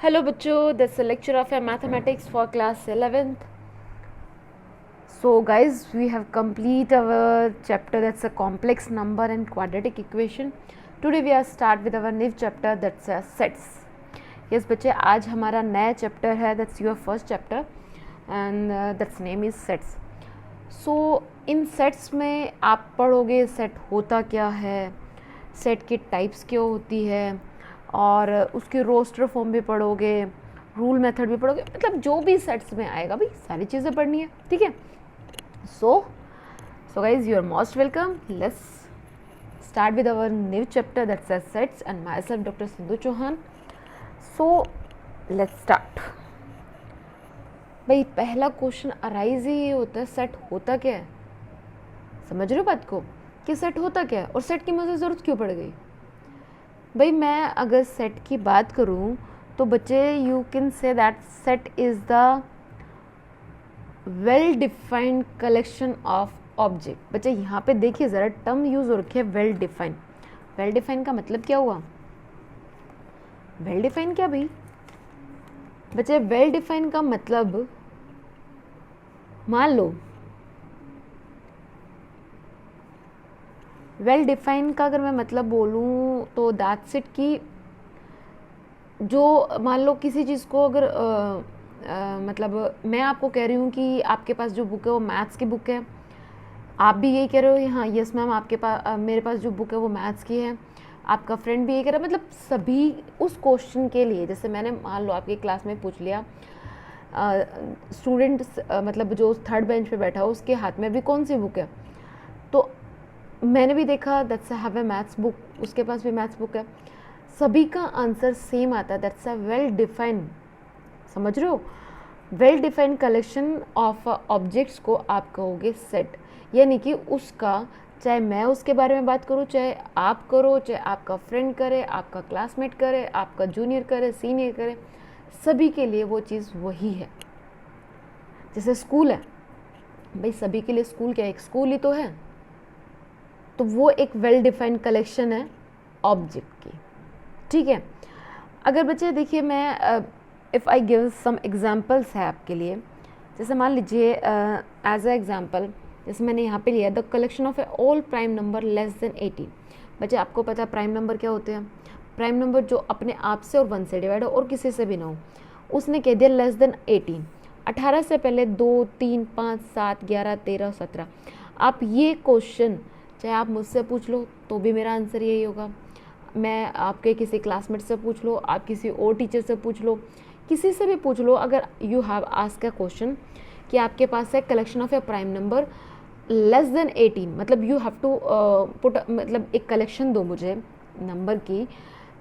Hello बच्चों, this is a lecture of mathematics for class 11th. So guys, we have complete our chapter that's a complex number and quadratic equation. Today we are start with our new chapter that's sets. Yes बच्चे, आज हमारा नया chapter है, that's your first chapter and that's name is sets. So in sets में आप पढ़ोगे set होता क्या है, set की types क्या होती है और उसके रोस्टर फॉर्म भी पढ़ोगे, रूल मेथड भी पढ़ोगे, मतलब जो भी सेट्स में आएगा भाई सारी चीज़ें पढ़नी है, ठीक है. So guys you are most welcome. Let's start with our new chapter that's sets and myself doctor Sindhu Chauhan. So let's start. भाई पहला क्वेश्चन अराइज ही ये होता है, सेट होता क्या है. समझ रहे हो बात को कि सेट होता क्या है और सेट की मुझे ज़रूरत क्यों पड़ गई. भाई मैं अगर सेट की बात करूं तो बच्चे you can say that set is the well defined collection of object. बच्चे यहाँ पे देखिए ज़रा टर्म यूज़ हो रखी है वेल डिफाइंड. वेल डिफाइंड का मतलब क्या हुआ. वेल डिफाइंड क्या भाई बच्चे, वेल डिफाइंड का मतलब मान लो वेल डिफाइंड का अगर मैं मतलब बोलूँ तो दैट्स इट कि जो मान लो किसी चीज़ को अगर मतलब मैं आपको कह रही हूँ कि आपके पास जो बुक है वो मैथ्स की बुक है, आप भी यही कह रहे हो हाँ यस मैम आपके पास मेरे पास जो बुक है वो मैथ्स की है, आपका फ्रेंड भी यही कह रहा है. मतलब सभी उस क्वेश्चन के लिए, जैसे मैंने मान लो आपकी क्लास में पूछ लिया स्टूडेंट मतलब जो थर्ड बेंच पे बैठा हो उसके हाथ में भी कौन सी बुक है, तो मैंने भी देखा that's have a maths book, उसके पास भी मैथ्स बुक है, सभी का आंसर सेम आता है. That's a well defined. समझ रहे हो, well defined collection of objects को आप कहोगे सेट. यानी कि उसका चाहे मैं उसके बारे में बात करूँ, चाहे आप करो, चाहे आपका फ्रेंड करे, आपका क्लासमेट करे, आपका जूनियर करे, सीनियर करे, सभी के लिए वो चीज़ वही है. जैसे स्कूल है भाई, सभी के लिए स्कूल क्या है, एक स्कूल ही तो है. तो वो एक वेल डिफाइंड कलेक्शन है ऑब्जेक्ट की, ठीक है. अगर बच्चे देखिए मैं if I give some examples है आपके लिए, जैसे मान लीजिए एज अ एग्जांपल जैसे मैंने यहाँ पे लिया the collection of a all prime number less than 18. बच्चे आपको पता है प्राइम नंबर क्या होते हैं. प्राइम नंबर जो अपने आप से और 1 से डिवाइड हो और किसी से भी ना हो. उसने कह दिया लेस देन 18, 18 से पहले 2, 3, 5, 7, 11, 13, 17. आप ये क्वेश्चन चाहे आप मुझसे पूछ लो तो भी मेरा आंसर यही होगा, मैं आपके किसी क्लासमेट से पूछ लो, आप किसी और टीचर से पूछ लो, किसी से भी पूछ लो, अगर you have ask a question कि आपके पास है collection of A prime number less than 18, मतलब यू हैव टू पुट मतलब एक कलेक्शन दो मुझे नंबर की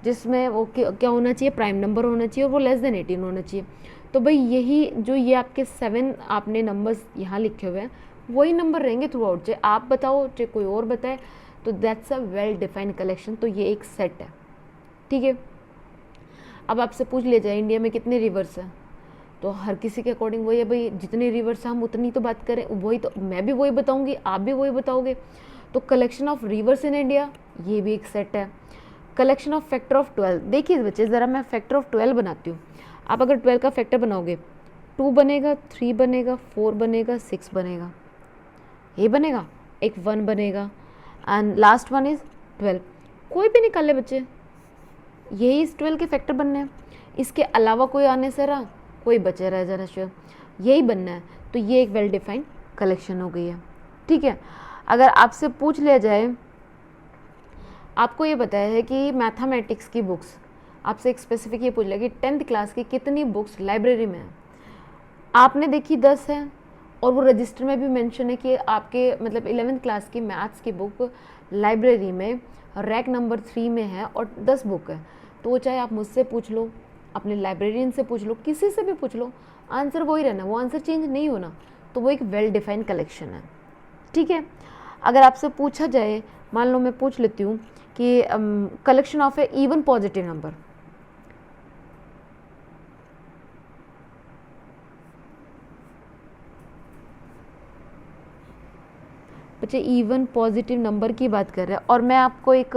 जिसमें वो क्या होना चाहिए, प्राइम नंबर होना चाहिए और वो लेस देन 18 होना चाहिए. तो भाई यही जो ये आपके 7 आपने नंबर्स यहाँ लिखे हुए हैं वही नंबर रहेंगे थ्रू आउट, चाहे आप बताओ चाहे कोई और बताए. तो that's a well defined collection. तो ये एक सेट है, ठीक है. अब आपसे पूछ लिया जाए इंडिया में कितने रिवर्स हैं, तो हर किसी के अकॉर्डिंग वही है भाई, जितने रिवर्स हैं हम उतनी तो बात करें, वही तो मैं भी वही बताऊंगी, आप भी वही बताओगे. तो collection of reverse in India ये भी एक सेट है. कलेक्शन ऑफ फैक्टर ऑफ 12, देखिए बच्चे ज़रा मैं फैक्टर ऑफ 12 बनाती हूँ. आप अगर 12 का फैक्टर बनाओगे 2 बनेगा, 3 बनेगा, 4 बनेगा, 6 बनेगा, ये बनेगा, एक 1 बनेगा एंड लास्ट वन इज 12. कोई भी निकाल ले बच्चे, यही इस 12 के फैक्टर बनने हैं. इसके अलावा कोई आने से रहा, कोई बचे रह जाना चाहिए, यही बनना है. तो ये एक वेल डिफाइंड कलेक्शन हो गई है, ठीक है. अगर आपसे पूछ लिया जाए, आपको ये बताया है कि मैथमेटिक्स की बुक्स, आपसे एक स्पेसिफिक ये पूछ लिया कि 10th क्लास की कितनी बुक्स लाइब्रेरी में है, आपने देखी 10 है और वो रजिस्टर में भी मेंशन है कि आपके मतलब 11th क्लास की मैथ्स की बुक लाइब्रेरी में रैक नंबर 3 में है और 10 बुक है. तो चाहे आप मुझसे पूछ लो, अपने लाइब्रेरियन से पूछ लो, किसी से भी पूछ लो, आंसर वही रहना, वो आंसर चेंज नहीं होना. तो वो एक वेल डिफाइंड कलेक्शन है, ठीक है. अगर आपसे पूछा जाए, मान लो मैं पूछ लेती हूँ कि collection of A even positive number, बच्चे इवन पॉजिटिव नंबर की बात कर रहे हैं और मैं आपको एक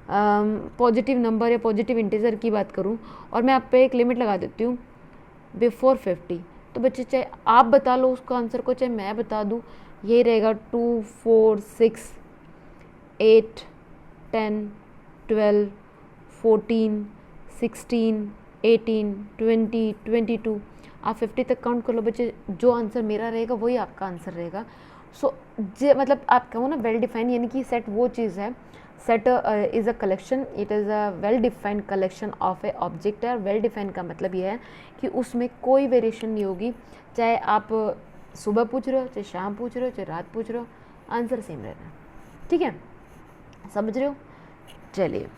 पॉजिटिव नंबर या पॉजिटिव इंटीजर की बात करूँ और मैं आप पे एक लिमिट लगा देती हूँ बिफोर 50, तो बच्चे चाहे आप बता लो उसका आंसर को, चाहे मैं बता दूँ, ये रहेगा 2, 4, 6, 8, 10, 12, 14, 16, 18, 20, 22, आप 50 तक काउंट कर लो बच्चे, जो आंसर मेरा रहेगा वही आपका आंसर रहेगा। सो मतलब आप कहो ना वेल डिफाइन, यानी कि सेट वो चीज़ है, set is a collection, it is a well defined collection of A object है। वेल डिफाइंड का मतलब ये है कि उसमें कोई वेरिएशन नहीं होगी, चाहे आप सुबह पूछ रहे हो, चाहे शाम पूछ रहे हो, चाहे रात पूछ रहे हो, आंसर सेम रहना है। ठीक है, समझ रहे हो? चलिए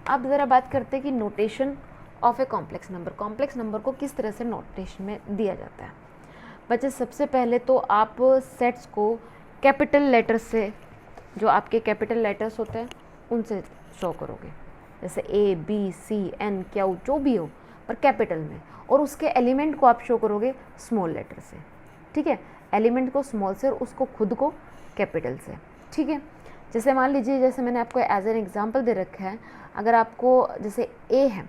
अब ज़रा बात करते हैं कि notation of a complex number. Complex number को किस तरह से नोटेशन में दिया जाता है बच्चे? सबसे पहले तो आप सेट्स को कैपिटल लेटर से, जो आपके कैपिटल लेटर्स होते हैं उनसे शो करोगे, जैसे A, B, C, N, Q, जो भी हो पर कैपिटल में, और उसके एलिमेंट को आप शो करोगे स्मॉल लेटर से। ठीक है, एलिमेंट को स्मॉल से और उसको खुद को कैपिटल से। ठीक है, जैसे मान लीजिए, जैसे मैंने आपको एज एन एग्जांपल दे रखा है, अगर आपको जैसे A है,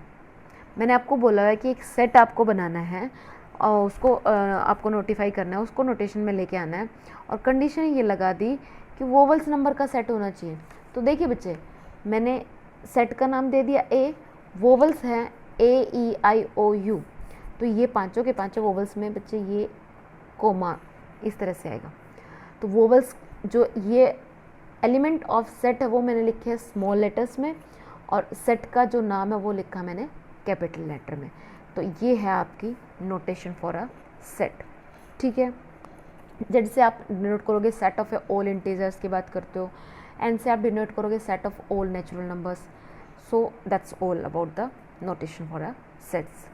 मैंने आपको बोला है कि एक सेट आपको बनाना है और उसको आपको नोटिफाई करना है, उसको नोटेशन में लेके आना है, और कंडीशन ये लगा दी कि वोवल्स नंबर का सेट होना चाहिए। तो देखिए बच्चे, मैंने सेट का नाम दे दिया A, वोवल्स हैं AEIOU, तो ये पांचों के पांचों वोवल्स में बच्चे ये कोमा इस तरह से आएगा। तो वोवल्स जो ये एलिमेंट ऑफ सेट है वो मैंने लिखे है स्मॉल लेटर्स में, और सेट का जो नाम है वो लिखा मैंने कैपिटल लेटर में। तो ये है आपकी नोटेशन फॉर अ सेट। ठीक है, जैसे आप डिनोट करोगे set of a all integers की बात करते हो, एंड से आप डिनोट करोगे set of all natural numbers. So that's all about the notation for a sets.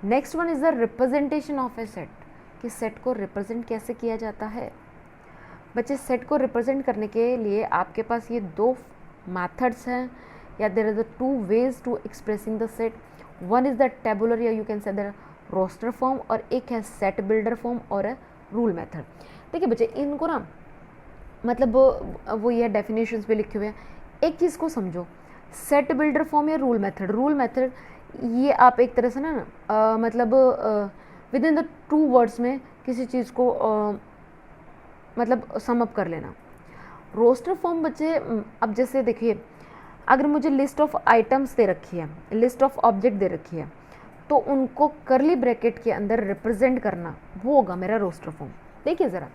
Next one is the representation of a set, कि सेट को रिप्रेजेंट कैसे किया जाता है बच्चे? सेट को रिप्रेजेंट करने के लिए आपके पास ये दो मैथड्स हैं, या there is a two ways to expressing the set. One is the tabular, या you can say the roster form, और एक है सेट बिल्डर फॉर्म और अ रूल मेथड। देखिए बच्चे, इनको ना मतलब वो ये डेफिनेशंस पे लिखे हुए हैं। एक चीज़ को समझो, सेट बिल्डर फॉर्म या रूल मेथड। रूल मेथड ये आप एक तरह से ना मतलब with in the two words में किसी चीज़ को मतलब सम अप कर लेना। रोस्टर फॉर्म बच्चे, अब जैसे देखिए, अगर मुझे लिस्ट ऑफ आइटम्स दे रखी है, लिस्ट ऑफ ऑब्जेक्ट दे रखी है, तो उनको करली ब्रैकेट के अंदर रिप्रेजेंट करना, वो होगा मेरा रोस्टर फॉर्म। देखिए ज़रा,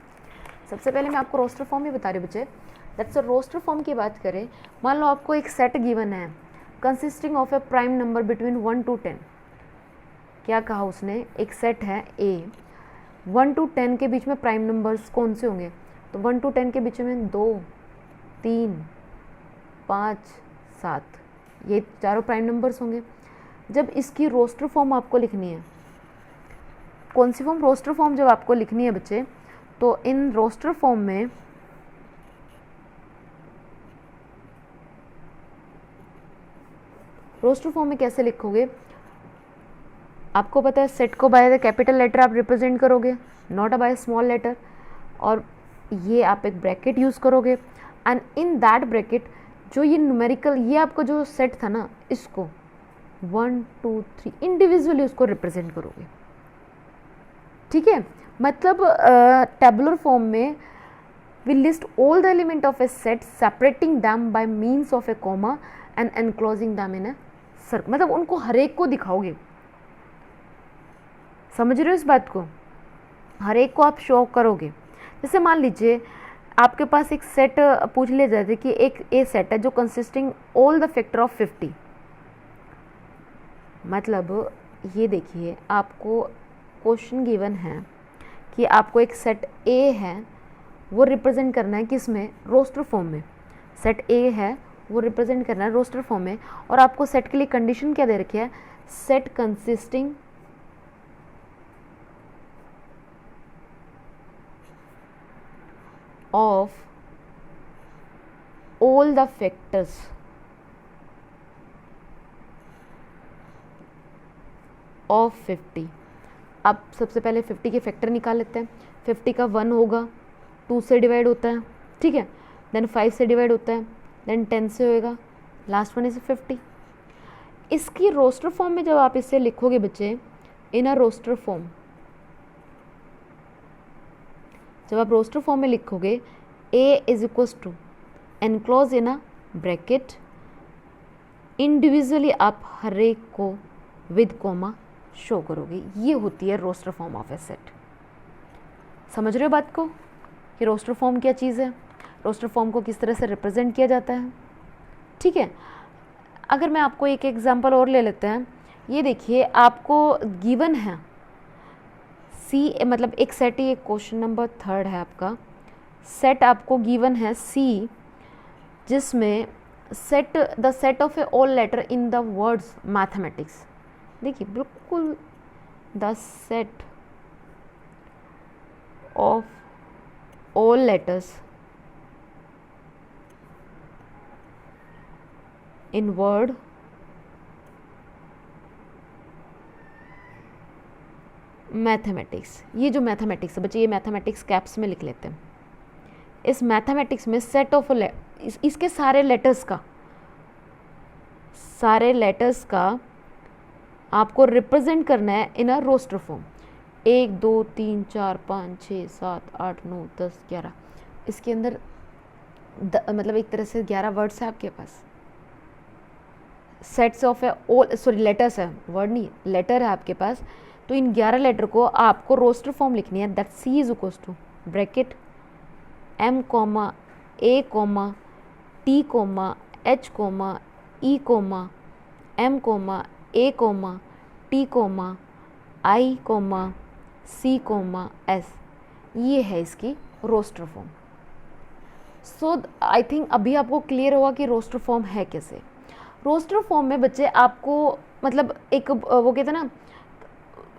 सबसे पहले मैं आपको रोस्टर फॉर्म ही बता रही हूँ बच्चे। दैट्स अ रोस्टर फॉर्म की बात करें, मान लो आपको एक सेट गिवन है consisting of A prime number between 1 to 10। क्या कहा उसने? एक सेट है A, 1 to 10 के बीच में प्राइम नंबर्स कौन से होंगे? तो 1 to 10 के बीच में 2, 3, 5, 7, ये चारों प्राइम नंबर्स होंगे। जब इसकी रोस्टर फॉर्म आपको लिखनी है, कौन सी फॉर्म? रोस्टर फॉर्म जब आपको लिखनी है बच्चे, तो इन रोस्टर फॉर्म में कैसे लिखोगे? आपको पता है सेट को बाय द कैपिटल लेटर आप रिप्रेजेंट करोगे, not a by small letter, और ये आप एक ब्रैकेट यूज़ करोगे, एंड इन दैट ब्रैकेट जो ये न्यूमेरिकल, ये आपका जो सेट था ना, इसको 1, 2, 3 इंडिविजुअली उसको रिप्रेजेंट करोगे। ठीक है, मतलब टेबुलर फॉर्म में we list all the element of a set separating them by means of a comma and enclosing them in a circle. मतलब उनको हर एक को दिखाओगे, समझ रहे हो इस बात को? हर एक को आप शो करोगे। जैसे मान लीजिए आपके पास एक सेट पूछ लिया जाए कि एक ए सेट है जो consisting all the factor of 50। मतलब ये देखिए, आपको क्वेश्चन गिवन है कि आपको एक सेट ए है वो रिप्रेजेंट करना है किस में? रोस्टर फॉर्म में। सेट ए है वो रिप्रेजेंट करना है रोस्टर फॉर्म में, और आपको सेट के लिए कंडीशन क्या दे रखी है? Set consisting of all the factors of 50। अब सबसे पहले 50 के फैक्टर निकाल लेते हैं। 50 का 1 होगा, 2 से डिवाइड होता है, ठीक है। देन 5 से डिवाइड होता है, देन 10 से होएगा, लास्ट वन इज 50। इसकी रोस्टर फॉर्म में जब आप इसे लिखोगे बच्चे, इन अ रोस्टर फॉर्म, जब आप रोस्टर फॉर्म में लिखोगे a is equals to enclose in a bracket, individually आप हर एक को विद कॉमा शो करोगे। ये होती है roster form of a set. समझ रहे हो बात को कि रोस्टर फॉर्म क्या चीज़ है, रोस्टर फॉर्म को किस तरह से रिप्रेजेंट किया जाता है। ठीक है, अगर मैं आपको एक एग्जांपल और ले लेते हैं, ये देखिए आपको गिवन है सी, मतलब एक सेट, ये क्वेश्चन नंबर 3 है आपका, सेट आपको गिवन है सी, जिसमें set the set of a all letter in the words mathematics. देखिए बिल्कुल the set of all letters in word mathematics. ये जो मैथमेटिक्स है बच्चे, ये मैथमेटिक्स कैप्स में लिख लेते हैं। इस मैथमेटिक्स में सेट ऑफ इसके सारे लेटर्स का आपको रिप्रेजेंट करना है इन अ रोस्टर फॉर्म। 1 2 3 4 5 6 7 8 9 10 11, इसके अंदर मतलब एक तरह से 11 वर्ड्स है आपके पास, sets of a all, sorry letters है, वर्ड नहीं, लेटर है आपके पास। तो इन 11 लेटर को आपको रोस्टर फॉर्म लिखनी है, that c is equals to bracket m comma a comma t comma h comma e comma m comma a comma t comma i comma c comma s. ये है इसकी roster form. So I think अभी आपको clear होगा कि roster form है कैसे। Roster form में बच्चे आपको मतलब एक वो कहते हैं ना,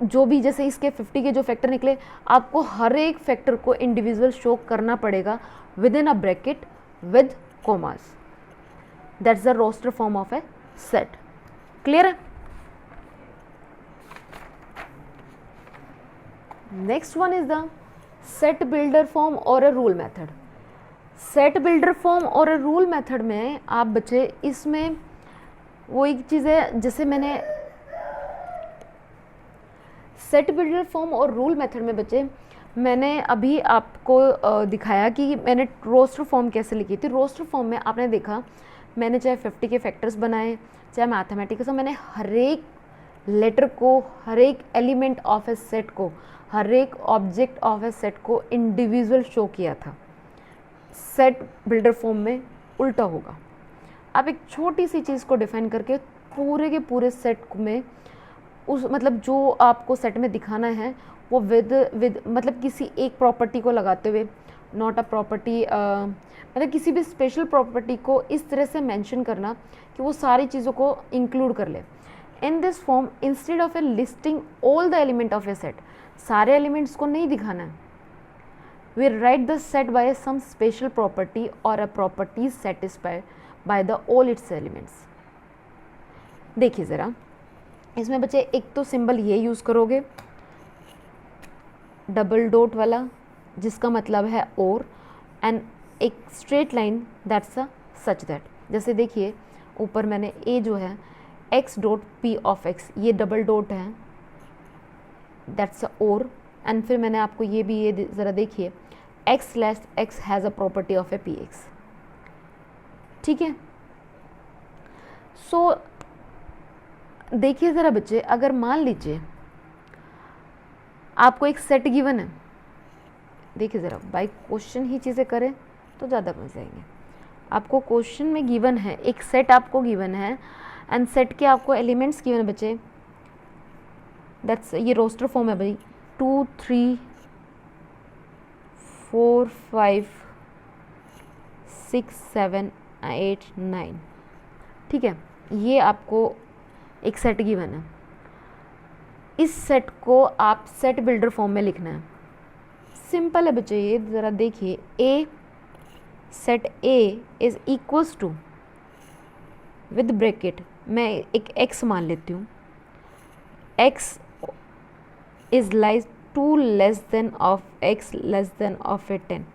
जो भी जैसे इसके 50 के जो फैक्टर निकले, आपको हर एक फैक्टर को इंडिविजुअल शो करना पड़ेगा within a bracket with commas. That's the roster form of a set. Clear है? Next one is the set builder form और a rule method. Set builder form और a rule method में आप बच्चे, इसमें वो एक चीज़ है, जैसे मैंने सेट बिल्डर फॉर्म और रूल मेथड में बच्चे मैंने अभी आपको दिखाया कि मैंने रोस्टर फॉर्म कैसे लिखी थी। रोस्टर फॉर्म में आपने देखा मैंने चाहे 50 के फैक्टर्स बनाए, चाहे मैथमेटिक्स, मैंने हर एक लेटर को, हर एक एलिमेंट ऑफ ए सेट को, हर एक ऑब्जेक्ट ऑफ ए सेट को इंडिविजुअल शो किया था। सेट बिल्डर फॉर्म में उल्टा होगा। आप एक छोटी सी चीज़ को डिफाइन करके पूरे के पूरे सेट में उस मतलब जो आपको सेट में दिखाना है वो विद मतलब किसी एक प्रॉपर्टी को लगाते हुए, नॉट अ प्रॉपर्टी, मतलब किसी भी स्पेशल प्रॉपर्टी को इस तरह से मेंशन करना कि वो सारी चीज़ों को इंक्लूड कर ले। In this form instead of a listing all the element of a set, सारे एलिमेंट्स को नहीं दिखाना है। We write the set by some special property और a property satisfied by the all its elements. देखिए ज़रा, इसमें बच्चे एक तो सिंबल ये यूज़ करोगे डबल डॉट वाला, जिसका मतलब है और, एंड एक straight line that's a such that. जैसे देखिए ऊपर मैंने ए जो है x dot P of x, ये डबल डॉट है, दैट्स अ और, एंड फिर मैंने आपको ये ज़रा देखिए x less x has a property of A P x. ठीक है, सो देखिए ज़रा बच्चे, अगर मान लीजिए आपको एक सेट गिवन है, देखिए ज़रा बाय क्वेश्चन ही चीज़ें करें तो ज़्यादा मज़े आएंगे। आपको क्वेश्चन में गिवन है, एक सेट आपको गिवन है एंड सेट के आपको एलिमेंट्स गिवन है बच्चे, दैट्स, ये रोस्टर फॉर्म है भाई, 2 3 4 5 6 7 8 9। ठीक है, ये आपको एक सेट गिवन है। इस सेट को आप सेट बिल्डर फॉर्म में लिखना है। सिंपल है बच्चे, ये ज़रा देखिए, a set A is equals to with bracket, मैं एक एक्स मान लेती हूँ, X is lies 2 less than of X less than of A 10।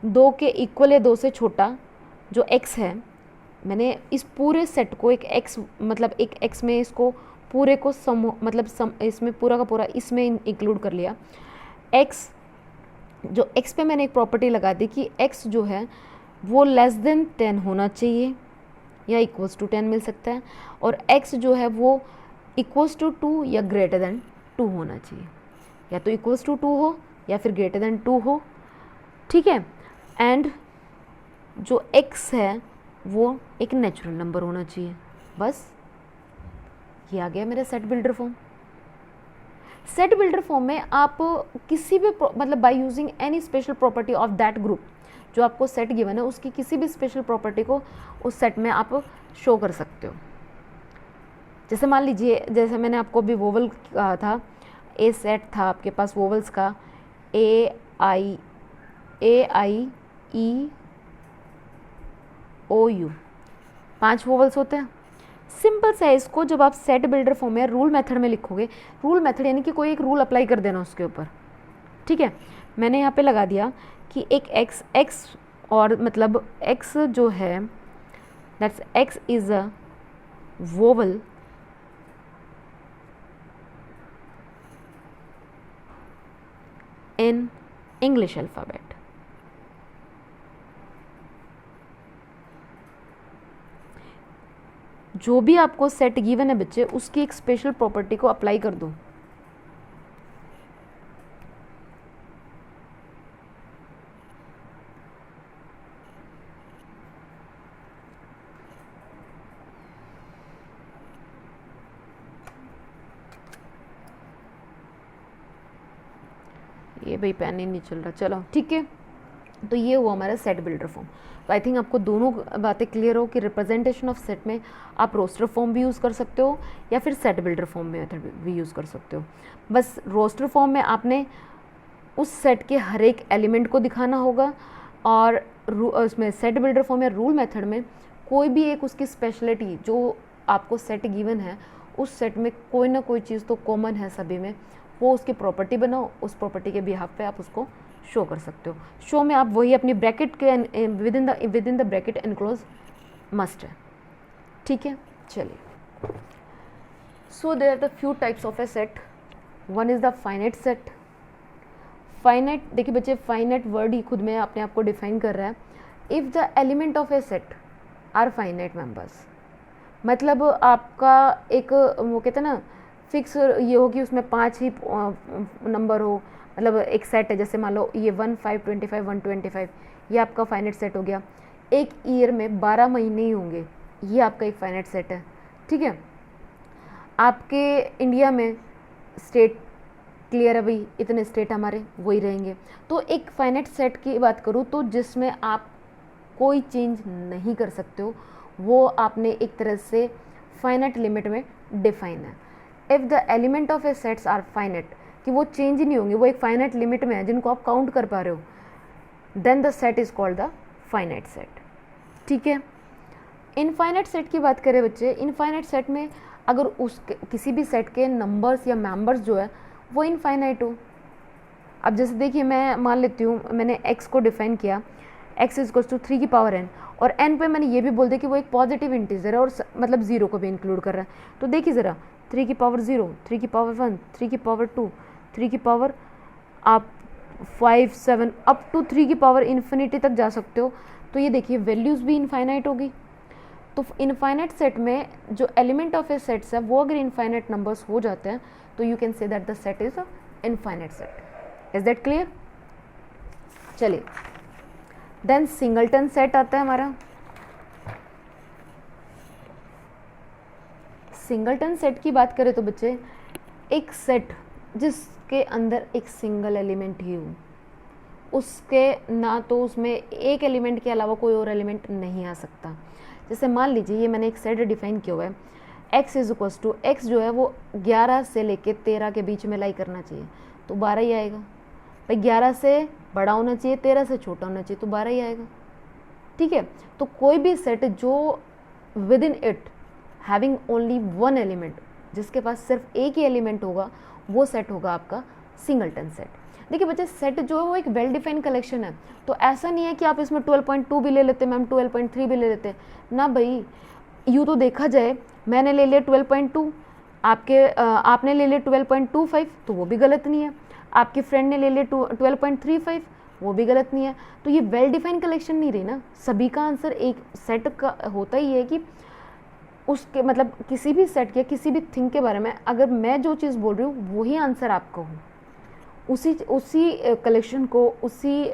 2 के इक्वल या 2 से छोटा जो x है, मैंने इस पूरे सेट को एक x मतलब एक x में इसको पूरे को इसमें पूरा का पूरा इसमें इंक्लूड कर लिया। x जो x पे मैंने एक प्रॉपर्टी लगा दी कि x जो है वो लेस देन 10 होना चाहिए या इक्वल्स टू 10 मिल सकता है, और x जो है वो इक्वल्स टू 2 या ग्रेटर देन 2 होना चाहिए, या तो इक्वल्स टू 2 हो या फिर ग्रेटर देन 2 हो, ठीक है। एंड जो x है वो एक नेचुरल नंबर होना चाहिए। बस ये आ गया मेरा set builder form. Set builder form में आप किसी भी मतलब by using any special property of that group, जो आपको सेट गिवन है उसकी किसी भी स्पेशल प्रॉपर्टी को उस सेट में आप शो कर सकते हो। जैसे मान लीजिए, जैसे मैंने आपको अभी वोवल कहा था, ए सेट था आपके पास वोवल्स का, ए आई ई ओ यू, 5 वोवल्स होते हैं। सिंपल सा है, इसको जब आप सेट बिल्डर फॉर्म में रूल मेथड में लिखोगे, रूल मेथड यानी कि कोई एक रूल अप्लाई कर देना उसके ऊपर, ठीक है। मैंने यहाँ पे लगा दिया कि एक x और मतलब x जो है that's x is a vowel in English alphabet. जो भी आपको सेट गिवन है बच्चे, उसकी एक स्पेशल प्रॉपर्टी को अप्लाई कर दो। ये भाई पेन ही नहीं चल रहा, चलो ठीक है। तो ये हुआ हमारा सेट बिल्डर फॉर्म। तो आई थिंक आपको दोनों बातें क्लियर हो कि रिप्रेजेंटेशन ऑफ सेट में आप रोस्टर फॉर्म भी यूज़ कर सकते हो या फिर सेट बिल्डर फॉर्म में मेथड भी यूज़ कर सकते हो। बस रोस्टर फॉर्म में आपने उस सेट के हर एक एलिमेंट को दिखाना होगा, और उसमें सेट बिल्डर फॉर्म या रूल मेथड में कोई भी एक उसकी स्पेशलिटी जो आपको सेट गिवन है, उस सेट में कोई ना कोई चीज़ तो कॉमन है सभी में, वो उसकी प्रॉपर्टी बनाओ, उस प्रॉपर्टी के बिहाफ पे आप उसको शो कर सकते हो। शो में आप वही अपनी ब्रैकेट के within the bracket enclose must है, ठीक है। चलिए, so there are the few types of a set. One is the finite set. Finite, देखिए बच्चे, फाइनाइट वर्ड ही खुद में अपने आप को डिफाइन कर रहा है। If the element of a set are finite members, मतलब आपका एक वो कहते हैं ना फिक्स ये हो कि उसमें 5 ही नंबर हो, मतलब एक सेट है, जैसे मान लो ये 1 5 25 125, ये आपका फाइनाइट सेट हो गया। एक ईयर में 12 महीने ही होंगे, ये आपका एक फाइनाइट सेट है, ठीक है। आपके इंडिया में स्टेट क्लियर है भाई, इतने स्टेट हमारे वही रहेंगे। तो एक फाइनाइट सेट की बात करूँ तो जिसमें आप कोई चेंज नहीं कर सकते हो, वो आपने एक तरह से फाइनाइट लिमिट में डिफाइन है। If the element of a sets are finite, कि वो चेंज ही नहीं होंगे, वो एक फाइनाइट लिमिट में है जिनको आप काउंट कर पा रहे हो, then the set is called the finite set, ठीक है। इनफाइनाइट सेट की बात करें बच्चे, इनफाइनाइट सेट में अगर उस किसी भी सेट के नंबर्स या मेंबर्स जो है वो इनफाइनाइट हो। अब जैसे देखिए, मैं मान लेती हूँ, मैंने x को डिफाइन किया, x इज टू 3 की पावर n, और n पे मैंने ये भी बोल दिया कि वो एक पॉजिटिव इंटीजर है और मतलब 0 को भी इंक्लूड कर रहा है। तो देखिए ज़रा, 3 की पावर 0, 3 की पावर 1, 3 की पावर 2, 3 की पावर आप 5 7 अप टू 3 की पावर इन्फिनिटी तक जा सकते हो। तो ये देखिए वैल्यूज़ भी इनफाइनाइट होगी। तो इनफाइनाइट सेट में जो एलिमेंट ऑफ ए सेट्स है वो अगर इनफाइनाइट नंबर्स हो जाते हैं तो you can say that the set is a infinite set. Is that clear? चलिए, देन सिंगलटन सेट आता है हमारा। सिंगलटन सेट की बात करें तो बच्चे, एक सेट जिसके अंदर एक सिंगल एलिमेंट ही हो, उसके ना तो उसमें एक एलिमेंट के अलावा कोई और एलिमेंट नहीं आ सकता। जैसे मान लीजिए ये मैंने एक सेट डिफाइन किया हुआ है, x is equal to, x जो है वो 11 से लेके 13 के बीच में लाई करना चाहिए, तो 12 ही आएगा भाई। 11 से बड़ा होना चाहिए, 13 से छोटा होना चाहिए, तो 12 ही आएगा, ठीक है। तो कोई भी सेट जो with in it having only one element, जिसके पास सिर्फ एक ही एलिमेंट होगा, वो सेट होगा आपका सिंगलटन सेट। देखिए बच्चे सेट जो है वो एक वेल डिफाइंड कलेक्शन है, तो ऐसा नहीं है कि आप इसमें 12.2 भी ले लेते मैम, 12.3 भी ले लेते ना भाई। यूँ तो देखा जाए मैंने ले लिया 12.2, आपने ले लिया 12.25, तो वो भी गलत नहीं है। आपके फ्रेंड ने ले लिया 12.35, वो भी गलत नहीं है। तो ये वेल डिफाइंड कलेक्शन नहीं रही ना, सभी का आंसर एक सेट का होता ही है कि उसके मतलब किसी भी सेट या किसी भी थिंग के बारे में अगर मैं जो चीज़ बोल रही हूँ वही आंसर आपका हो, उसी कलेक्शन को, उसी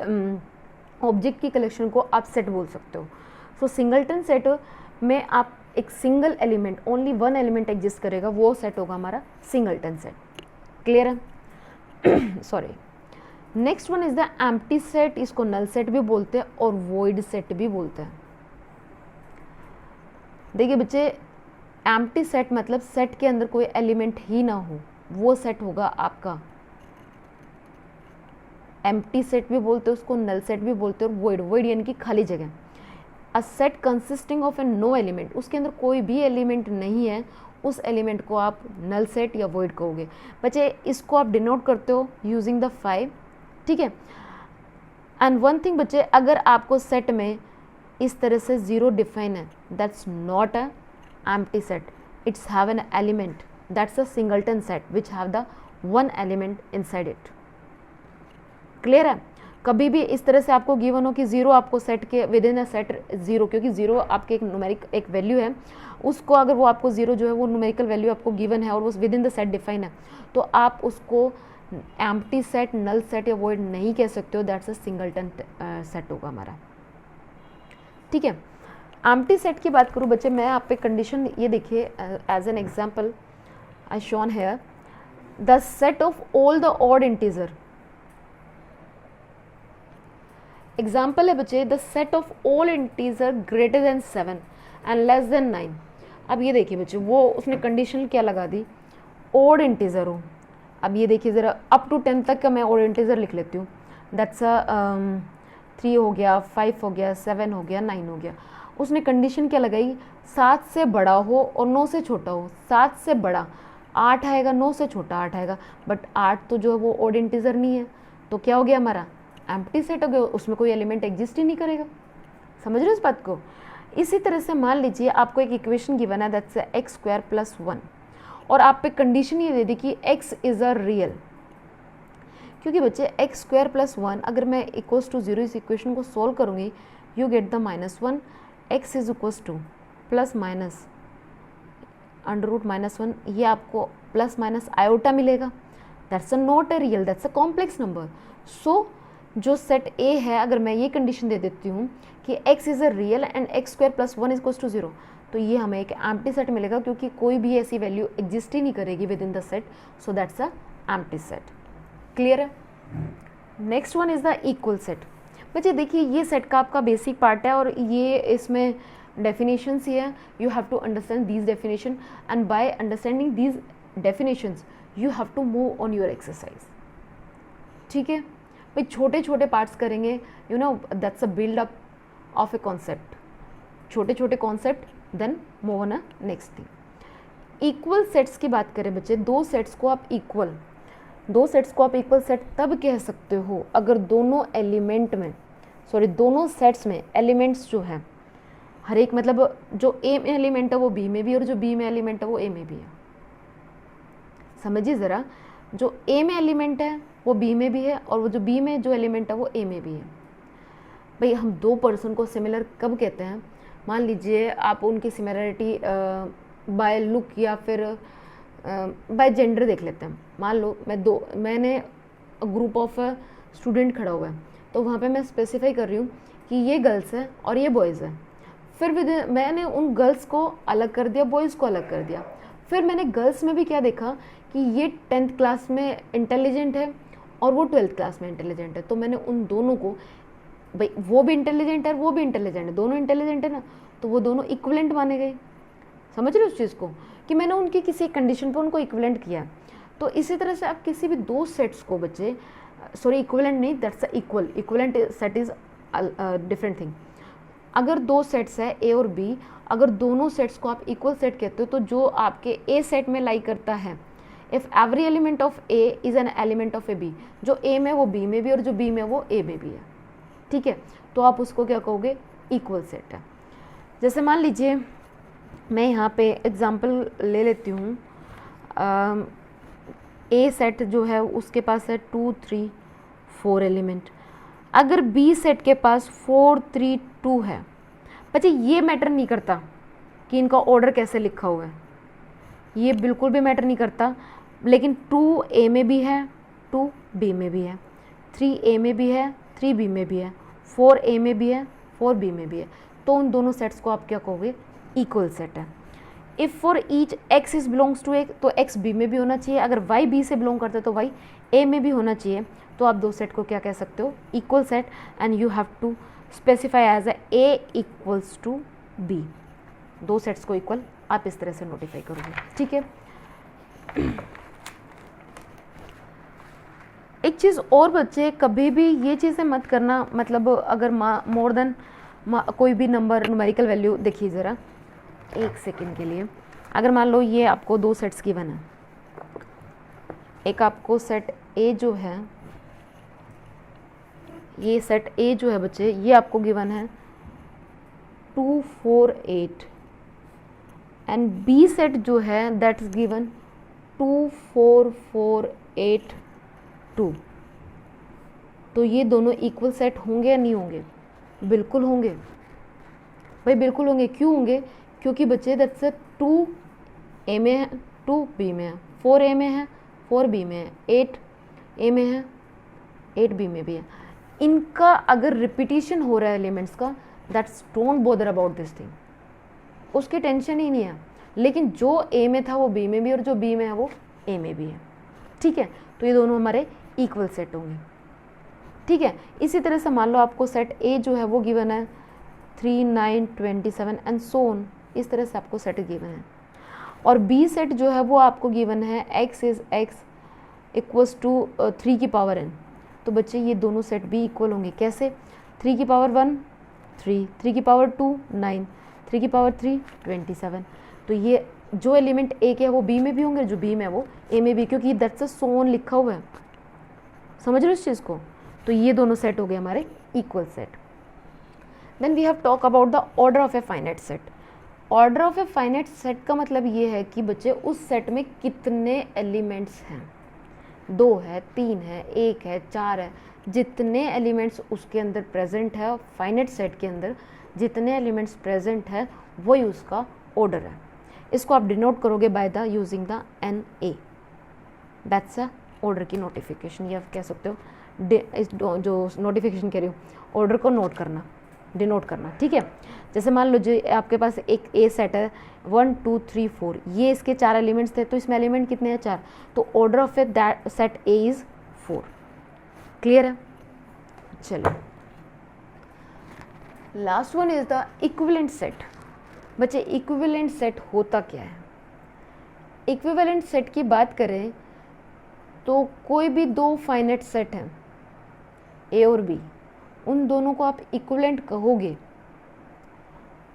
ऑब्जेक्ट की कलेक्शन को आप सेट बोल सकते हो। सो सिंगलटन सेट में आप एक single element, only one element exist करेगा, वो सेट होगा हमारा सिंगलटन सेट। क्लियर है? Sorry. Next one is the empty set, इसको नल सेट भी बोलते हैं और वॉइड सेट भी बोलते हैं। देखिए बच्चे, एम्प्टी सेट मतलब सेट के अंदर कोई एलिमेंट ही ना हो, वो सेट होगा आपका एम्प्टी सेट भी बोलते हैं उसको, नल सेट भी बोलते हैं, और वॉइड, वॉइड यानी कि खाली जगह। A set consisting of a no element, उसके अंदर कोई भी एलिमेंट नहीं है, उस एलिमेंट को आप नल सेट या वॉइड कहोगे। बच्चे इसको आप डिनोट करते हो यूजिंग द 5, ठीक है। एंड वन थिंग बच्चे, अगर आपको सेट में इस तरह से जीरो डिफाइन है, that's not a empty set, it's have an element, that's a singleton set which have the one element inside it. Clear है? कभी भी इस तरह से आपको गिवन हो कि जीरो आपको सेट के within a set zero, क्योंकि जीरो आपके एक न्यूमेरिक एक वैल्यू है, उसको अगर वो आपको जीरो जो है वो न्यूमेरिकल वैल्यू आपको गिवन है और वो with in the set define है, तो आप उसको एम्प्टी सेट, नल सेट या वॉइड नहीं कह सकते हो, दैट्स अ सिंगलटन सेट होगा हमारा। ठीक है। एम्प्टी सेट की बात करूँ बच्चे, मैं आप पे कंडीशन ये देखिए, as an example I shown here, the set of all the odd integer. Example है बच्चे, the set of all integer greater than 7 and less than 9। अब ये देखिए बच्चे, वो उसने कंडीशन क्या लगा दी, ऑड इंटीजर हो। अब ये देखिए ज़रा, अप टू 10 तक का मैं ऑड इंटीजर लिख लेती हूँ, दैट्स 3 हो गया, 5 हो गया, 7 हो गया, 9 हो गया। उसने कंडीशन क्या लगाई, 7 से बड़ा हो और 9 से छोटा हो। 7 से बड़ा 8 आएगा, 9 से छोटा 8 आएगा, बट 8 तो जो है वो ऑड इंटीजर नहीं है, तो क्या हो गया हमारा, एम्प्टी सेट हो गया, उसमें कोई एलिमेंट एग्जिस्ट ही नहीं करेगा। समझ रहे हो इस बात को? इसी तरह से मान लीजिए आपको एक इक्वेशन गिवन है, दैट्स x² + 1, और आप पे कंडीशन ये दे दी कि x इज अ रियल। क्योंकि बच्चे x² + 1 अगर मैं इक्वल्स टू 0 इस इक्वेशन को सोल्व करूंगी, you get the -1, x is equals to plus minus √-1, ये आपको प्लस माइनस आयोटा मिलेगा, that's not a real, that's a complex number. So जो सेट A है, अगर मैं ये कंडीशन दे देती हूँ कि x is a real and x² + 1 = 0, तो ये हमें एक एम्प्टी सेट मिलेगा, क्योंकि कोई भी ऐसी वैल्यू एग्जिस्ट ही नहीं करेगी within the set, so that's a empty set. Clear है? Next one is the equal set. बच्चे देखिए, ये सेट का आपका बेसिक पार्ट है और ये इसमें डेफिनेशंस ही है, you have to understand these definition and by understanding these definitions you have to move on your exercise. ठीक है भाई, छोटे छोटे पार्ट्स करेंगे, you know that's a build up of a concept, छोटे छोटे concept, then move on a next thing. Equal sets की बात करें बच्चे, दो सेट्स को आप इक्वल सेट तब कह सकते हो अगर दोनों एलिमेंट में, दोनों सेट्स में एलिमेंट्स जो है, हर एक मतलब जो ए में एलिमेंट है वो बी में भी है और जो बी में एलिमेंट है वो ए में भी है। समझिए ज़रा, जो ए में एलिमेंट है वो बी में भी है और वो जो बी में जो एलिमेंट है वो ए में भी है। भाई हम दो पर्सन को सिमिलर कब कहते हैं, मान लीजिए आप उनकी सिमिलरिटी बाय लुक या फिर बाय जेंडर देख लेते हैं। मान लो मैंने ग्रुप ऑफ स्टूडेंट खड़ा हुआ है, तो वहाँ पे मैं स्पेसिफाई कर रही हूँ कि ये गर्ल्स है और ये बॉयज़ है। फिर मैंने उन गर्ल्स को अलग कर दिया, बॉयज़ को अलग कर दिया। फिर मैंने गर्ल्स में भी क्या देखा कि ये 10th क्लास में इंटेलिजेंट है और वो 12th क्लास में इंटेलिजेंट है, तो मैंने उन दोनों को, भाई वो भी इंटेलिजेंट है वो भी इंटेलिजेंट है, दोनों इंटेलिजेंट है ना, तो वो दोनों इक्विवेलेंट माने गए। समझ रहे हो उस चीज़ को, कि मैंने उनकी किसी कंडीशन पर उनको इक्विवेलेंट किया। तो इसी तरह से आप किसी भी दो सेट्स को बच्चे, इक्विवेलेंट नहीं, that's equivalent set is different thing. अगर दो सेट्स है ए और बी, अगर दोनों सेट्स को आप इक्वल सेट कहते हो, तो जो आपके ए सेट में लाई करता है, if every element of A is an element of a B, जो ए में वो बी में भी और जो बी में वो ए में भी है, ठीक है, तो आप उसको क्या कहोगे, इक्वल सेट है। जैसे मान लीजिए मैं यहाँ पे एग्जांपल ले लेती हूँ, ए सेट जो है उसके पास है 2 3 4 एलिमेंट, अगर बी सेट के पास 4 3 2 है, बच्चे ये मैटर नहीं करता कि इनका ऑर्डर कैसे लिखा हुआ है, ये बिल्कुल भी मैटर नहीं करता, लेकिन 2 ए में भी है, 2 बी में भी है, 3 ए में भी है, 3 बी में भी है, 4 ए में भी है, 4 बी में भी है, तो उन दोनों सेट्स को आप क्या कहोगे, इक्वल सेट है। If for each X is belongs to A, तो एक्स बी में भी होना चाहिए, अगर वाई बी से बिलोंग करता है तो वाई ए में भी होना चाहिए, तो आप दो सेट को क्या कह सकते हो, equal set, and you have to specify as A equals to B, दो सेट्स को इक्वल आप इस तरह से नोटिफाई करोगे, ठीक है। एक चीज़ और बच्चे, कभी भी ये चीज़ें मत करना, मतलब अगर मोर देन कोई भी नंबर न्यूमेरिकल वैल्यू, देखिए ज़रा एक सेकंड के लिए, अगर मान लो ये आपको दो सेट्स गिवन है, एक आपको सेट ए जो है, ये सेट ए जो है बच्चे, ये आपको गिवन है 2 4 8, एंड बी सेट जो है दैट्स गिवन 2 4 4 8 2, तो ये दोनों इक्वल सेट होंगे या नहीं होंगे, बिल्कुल होंगे भाई, बिल्कुल होंगे। क्यों होंगे, क्योंकि बच्चे दैट्स 2 ए में है, 2 बी में है, 4 ए में है, 4 बी में है, 8 ए में है, 8 बी में भी है, इनका अगर रिपीटिशन हो रहा है एलिमेंट्स का, that's don't bother about this thing, उसकी टेंशन ही नहीं है, लेकिन जो ए में था वो बी में भी और जो बी में है वो ए में भी है, ठीक है, तो ये दोनों हमारे इक्वल सेट होंगे, ठीक है। इसी तरह से मान लो आपको सेट ए जो है वो गिवन है 3 9 27 एंड सो ऑन, इस तरह से आपको सेट गिवन है, और बी सेट जो है वो आपको गिवन है x is x equals to 3 की पावर n, तो बच्चे ये दोनों सेट भी इक्वल होंगे, कैसे, 3 की पावर 1 3, 3 की पावर 2 9, 3 की पावर 3 27, तो ये जो एलिमेंट ए के है वो बी में भी होंगे, जो बी में है वो ए में भी, क्योंकि दैट्स अ सो ऑन लिखा हुआ है, समझ रहे हो इस चीज़ को, तो ये दोनों सेट हो गए हमारे equal set. Then we have talk about the order of a finite set. Order of a finite set का मतलब ये है कि बच्चे उस सेट में कितने एलिमेंट्स हैं, 2 है, 3 है, 1 है, 4 है, जितने एलिमेंट्स उसके अंदर प्रेजेंट है, फाइनाइट सेट के अंदर जितने एलिमेंट्स प्रेजेंट है वही उसका ऑर्डर है। इसको आप डिनोट करोगे by the using the n A, that's a order की नोटिफिकेशन, या कह सकते हो जो नोटिफिकेशन कह रही हूँ ऑर्डर को नोट करना, डिनोट करना, ठीक है। जैसे मान लो जो आपके पास एक ए सेट है 1 2 3 4, ये इसके 4 एलिमेंट्स थे, तो इसमें एलिमेंट कितने हैं, 4, तो order of A that set A is 4, clear है। चलो last one is the equivalent set. बच्चे इक्विवेलेंट सेट होता क्या है, इक्विवेलेंट सेट की बात करें तो कोई भी दो फाइनाइट सेट हैं ए और बी, उन दोनों को आप इक्विवेलेंट कहोगे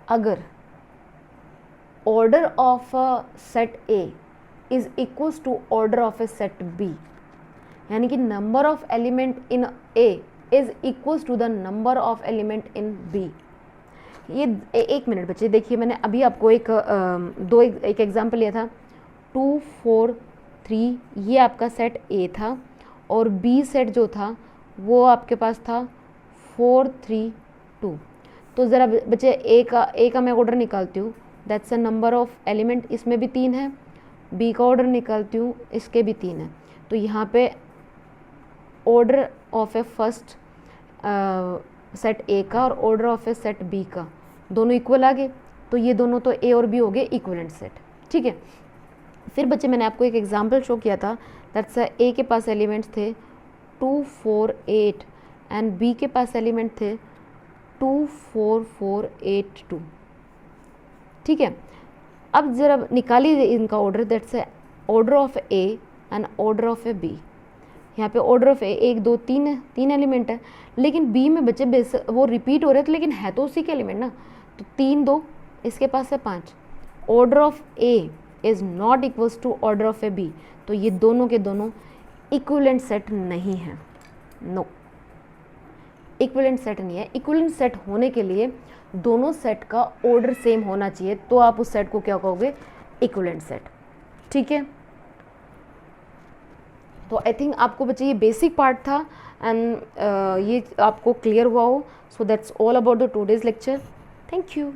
अगर order of a set A is equals to order of a set B, यानी कि number of element in A is equals to the number of element in B. ये एक मिनट बच्चे देखिए, मैंने अभी आपको एक एग्जाम्पल लिया था 2 4 3, ये आपका सेट ए था, और बी सेट जो था वो आपके पास था 4 3 2, तो ज़रा बच्चे ए का मैं ऑर्डर निकालती हूँ, that's a number of element, इसमें भी 3 है, बी का ऑर्डर निकालती हूँ, इसके भी 3 है, तो यहाँ पे order of a first set A का और order of a set B का दोनों इक्वल आ गए, तो ये दोनों तो ए और बी हो गए इक्विवेलेंट सेट, ठीक है। फिर बच्चे मैंने आपको एक एग्जांपल शो किया था, दैट्स ए के पास एलिमेंट्स थे 2 4 8 एंड बी के पास एलिमेंट थे 2 4 4 8 2, ठीक है। अब ज़रा निकालिए इनका order, that's order of A and order of a B. यहाँ पे ऑर्डर ऑफ ए 1 2 3 है, 3 एलिमेंट है, लेकिन बी में बच्चे बेस वो रिपीट हो रहे थे, लेकिन है तो उसी के एलिमेंट ना, तो 3 2 इसके पास है 5। Order of A is not equals to order of a B, तो ये दोनों के दोनों इक्विवेलेंट सेट नहीं है। नो, इक्विवेलेंट सेट नहीं है। इक्विवेलेंट सेट होने के लिए दोनों सेट का ऑर्डर सेम होना चाहिए, तो आप उस सेट को क्या कहोगे, इक्विवेलेंट सेट। ठीक है, तो आई थिंक आपको बच्चे ये बेसिक पार्ट था एंड ये आपको क्लियर हुआ हो। So that's all about the today's lecture. Thank you.